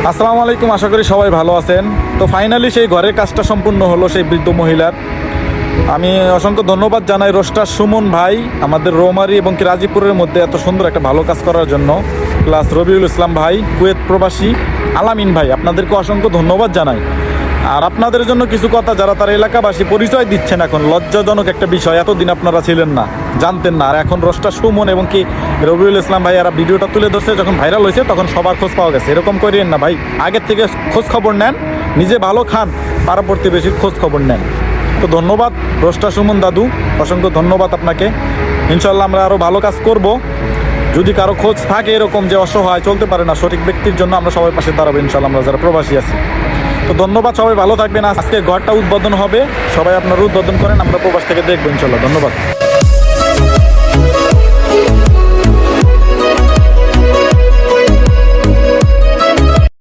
আসসালামু আলাইকুম, আশা করি সবাই ভালো আছেন। তো ফাইনালি সেই ঘরের কাজটা সম্পূর্ণ হলো সেই বৃদ্ধ মহিলার। আমি অসংখ্য ধন্যবাদ জানাই রোস্টার সুমন ভাই আমাদের রৌমারী এবং কি রাজীবপুরের মধ্যে এত সুন্দর একটা ভালো কাজ করার জন্য, প্লাস রবিউল ইসলাম ভাই কুয়েত প্রবাসী, আলামিন ভাই, আপনাদেরকে অসংখ্য ধন্যবাদ জানাই। আর আপনাদের জন্য কিছু কথা, যারা তার এলাকাবাসী পরিচয় দিচ্ছেন, এখন লজ্জাজনক একটা বিষয়, এতদিন আপনারা ছিলেন না, জানতেন না, আর এখন রোস্টার সুমন এবং কি রবিউল ইসলাম ভাই এরা ভিডিওটা তুলে ধরছে, যখন ভাইরাল হয়েছে তখন সবার খোঁজ পাওয়া গেছে। এরকম করিয়েন না ভাই, আগের থেকে খোঁজ খবর নেন, নিজে ভালো খান, পাড়া প্রতিবেশীর খোঁজ খবর নেন। তো ধন্যবাদ রোস্টার সুমন দাদু, অসংখ্য ধন্যবাদ আপনাকে। ইনশাল্লাহ আমরা আরও ভালো কাজ করব। যদি কারো খোঁজ থাকে এরকম যে অসহায়, চলতে পারে না, সঠিক ব্যক্তির জন্য আমরা সবাই পাশে দাঁড়াবো ইনশাল্লাহ, আমরা যারা প্রবাসী আছি। তো ধন্যবাদ, সবাই ভালো থাকবেন। আজকে ঘরটা উদ্বোধন হবে, সবাই আপনারা উদ্বোধন করেন, আমরা প্রবাস থেকে দেখবো ইনশাল্লাহ। ধন্যবাদ।